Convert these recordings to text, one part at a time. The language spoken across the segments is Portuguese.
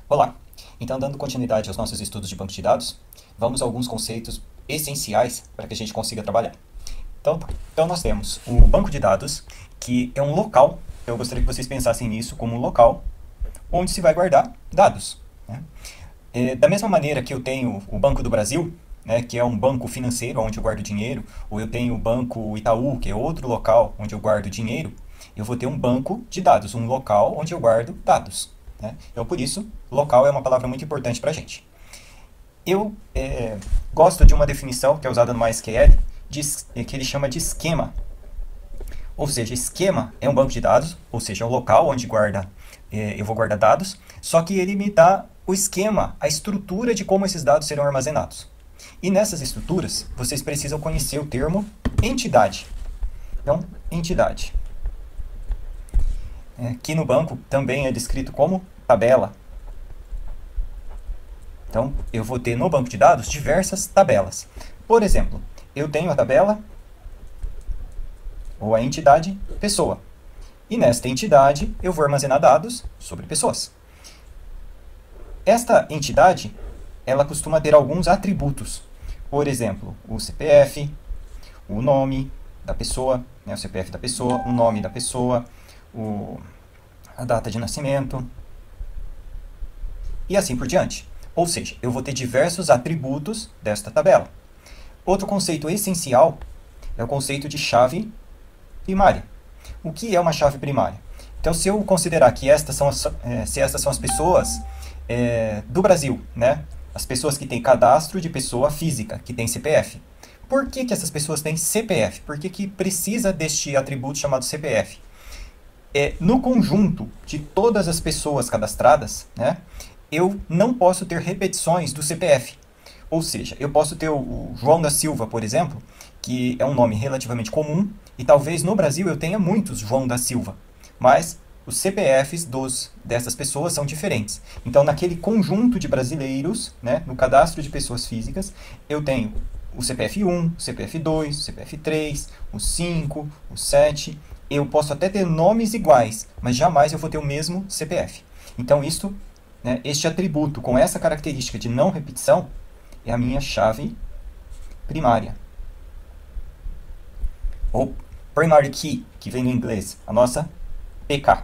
Olá! Então, dando continuidade aos nossos estudos de banco de dados, vamos a alguns conceitos essenciais para que a gente consiga trabalhar. Então nós temos o banco de dados, que é um local, eu gostaria que vocês pensassem nisso como um local onde se vai guardar dados, né? Da mesma maneira que eu tenho o Banco do Brasil, né, que é um banco financeiro onde eu guardo dinheiro, ou eu tenho o Banco Itaú, que é outro local onde eu guardo dinheiro, eu vou ter um banco de dados, um local onde eu guardo dados, né? Então, por isso, local é uma palavra muito importante para a gente. Eu gosto de uma definição que é usada no MySQL, que ele chama de esquema. Ou seja, esquema é um banco de dados, ou seja, é um local onde eu vou guardar dados, só que ele me dá o esquema, a estrutura de como esses dados serão armazenados. E nessas estruturas, vocês precisam conhecer o termo entidade. Então, entidade, que no banco também é descrito como tabela. Então, eu vou ter no banco de dados diversas tabelas. Por exemplo, eu tenho a tabela ou a entidade pessoa. E nesta entidade eu vou armazenar dados sobre pessoas. Esta entidade, ela costuma ter alguns atributos. Por exemplo, o CPF, o nome da pessoa, né, o CPF da pessoa, o nome da pessoa, a data de nascimento e assim por diante. Ou seja, eu vou ter diversos atributos desta tabela. Outro conceito essencial é o conceito de chave primária. O que é uma chave primária? Então, se eu considerar que estas são as pessoas do Brasil, né? As pessoas que têm cadastro de pessoa física, que tem CPF. Por que essas pessoas têm CPF? Por que precisa deste atributo chamado CPF? No conjunto de todas as pessoas cadastradas, né, eu não posso ter repetições do CPF. Ou seja, eu posso ter o João da Silva, por exemplo, que é um nome relativamente comum, e talvez no Brasil eu tenha muitos João da Silva, mas os CPFs dessas pessoas são diferentes. Então, naquele conjunto de brasileiros, né, no cadastro de pessoas físicas, eu tenho o CPF 1, o CPF 2, o CPF 3, o 5, o 7. Eu posso até ter nomes iguais, mas jamais eu vou ter o mesmo CPF. Então, este atributo com essa característica de não repetição é a minha chave primária. Ou primary key, que vem do inglês, a nossa PK.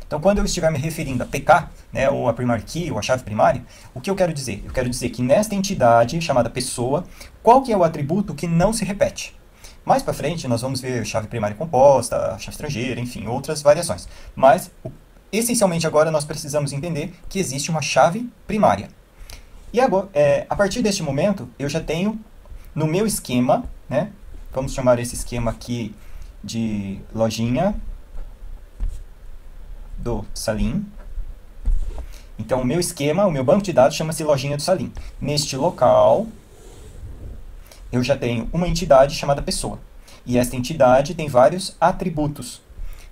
Então, quando eu estiver me referindo a PK, né, ou a primary key, ou a chave primária, o que eu quero dizer? Eu quero dizer que nesta entidade, chamada pessoa, qual que é o atributo que não se repete? Mais para frente, nós vamos ver chave primária composta, chave estrangeira, enfim, outras variações. Mas, essencialmente agora, nós precisamos entender que existe uma chave primária. E agora, a partir deste momento, eu já tenho no meu esquema, né, vamos chamar esse esquema aqui de lojinha do Salim. Então, o meu esquema, o meu banco de dados chama-se lojinha do Salim. Neste local, eu já tenho uma entidade chamada pessoa. E esta entidade tem vários atributos,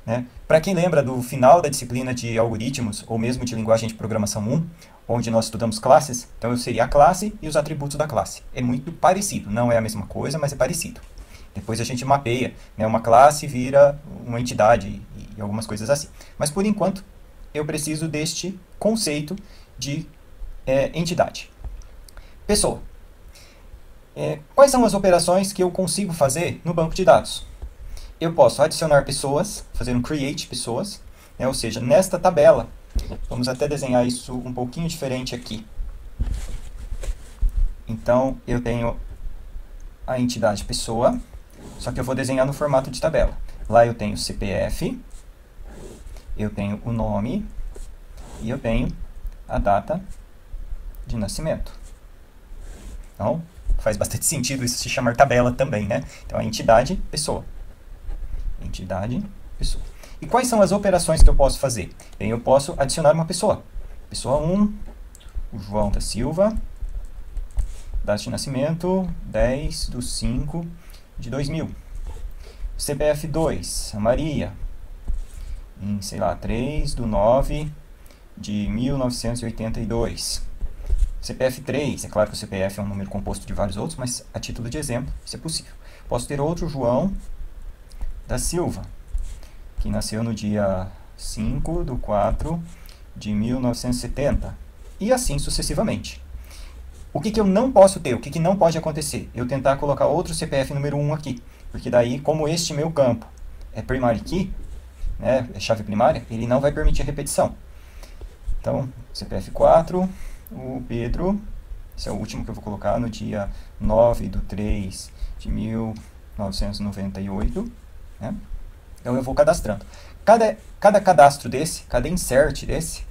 né? Para quem lembra do final da disciplina de algoritmos, ou mesmo de linguagem de programação 1, onde nós estudamos classes, então eu seria a classe e os atributos da classe. É muito parecido, não é a mesma coisa, mas é parecido. Depois a gente mapeia, né? Uma classe vira uma entidade e algumas coisas assim. Mas por enquanto, eu preciso deste conceito de entidade. Pessoa. Quais são as operações que eu consigo fazer no banco de dados? Eu posso adicionar pessoas, fazer um create pessoas, né? Ou seja, nesta tabela, vamos até desenhar isso um pouquinho diferente aqui. Então, eu tenho a entidade pessoa, só que eu vou desenhar no formato de tabela. Lá eu tenho CPF, eu tenho o nome e eu tenho a data de nascimento. Então, faz bastante sentido isso se chamar tabela também, né? Então, a entidade pessoa. Entidade pessoa. E quais são as operações que eu posso fazer? Bem, eu posso adicionar uma pessoa. Pessoa 1, o João da Silva, data de nascimento 10/5/2000. CPF 2, a Maria, em, sei lá, 3/9/1982. CPF 3, é claro que o CPF é um número composto de vários outros, mas a título de exemplo, isso é possível. Posso ter outro João da Silva, que nasceu no dia 5/4/1970. e assim sucessivamente. O que eu não posso ter, o que não pode acontecer? Eu tentar colocar outro CPF número 1 aqui, porque daí, como este meu campo é primary key, né, é chave primária, ele não vai permitir repetição. Então, CPF 4, o Pedro, esse é o último que eu vou colocar, no dia 9/3/1998, né? Então eu vou cadastrando. Cada cadastro desse, cada insert desse,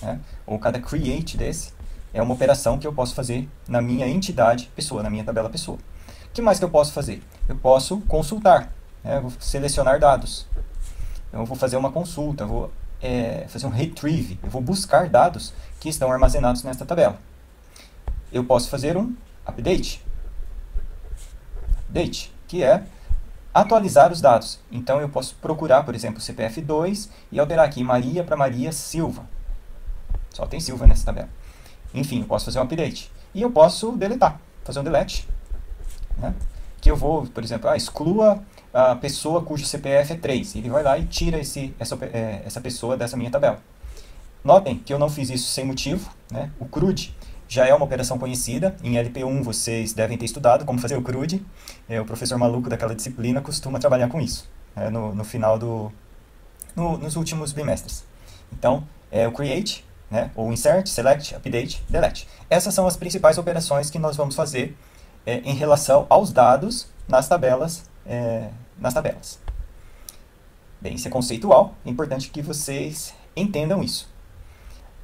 né, ou cada create desse, é uma operação que eu posso fazer na minha entidade pessoa, na minha tabela pessoa. O que mais que eu posso fazer? Eu posso consultar, né, eu vou selecionar dados. Então eu vou fazer uma consulta, eu vou fazer um retrieve, eu vou buscar dados que estão armazenados nesta tabela. Eu posso fazer um update, que é atualizar os dados. Então eu posso procurar, por exemplo, CPF 2 e alterar aqui Maria para Maria Silva. Só tem Silva nessa tabela. Enfim, eu posso fazer um update. E eu posso deletar, fazer um delete, né? Que eu vou, por exemplo, exclua a pessoa cujo CPF é 3. Ele vai lá e tira essa pessoa dessa minha tabela. Notem que eu não fiz isso sem motivo, né? O CRUD já é uma operação conhecida. Em LP1 vocês devem ter estudado como fazer o CRUD. O professor maluco daquela disciplina costuma trabalhar com isso, né? No final nos últimos bimestres. Então, o create, né? Ou insert, select, update, delete. Essas são as principais operações que nós vamos fazer em relação aos dados nas tabelas. Bem, isso é conceitual, é importante que vocês entendam isso.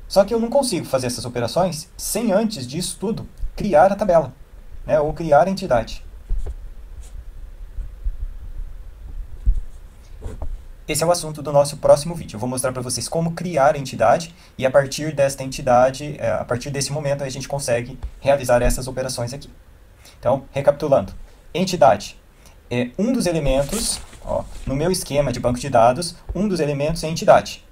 Só que eu não consigo fazer essas operações sem antes disso tudo criar a tabela, né, ou criar a entidade. Esse é o assunto do nosso próximo vídeo. Eu vou mostrar para vocês como criar a entidade e a partir desta entidade, a partir desse momento, a gente consegue realizar essas operações aqui. Então, recapitulando, entidade é um dos elementos, no meu esquema de banco de dados, um dos elementos é a entidade,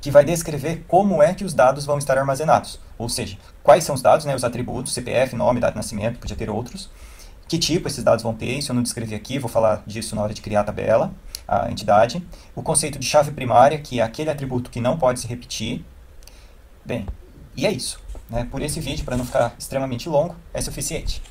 que vai descrever como é que os dados vão estar armazenados. Ou seja, quais são os dados, né, os atributos, CPF, nome, data de nascimento, podia ter outros. Que tipo esses dados vão ter, isso eu não descrevi aqui, vou falar disso na hora de criar a tabela, a entidade. O conceito de chave primária, que é aquele atributo que não pode se repetir. Bem, e é isso, né? Por esse vídeo, para não ficar extremamente longo, é suficiente.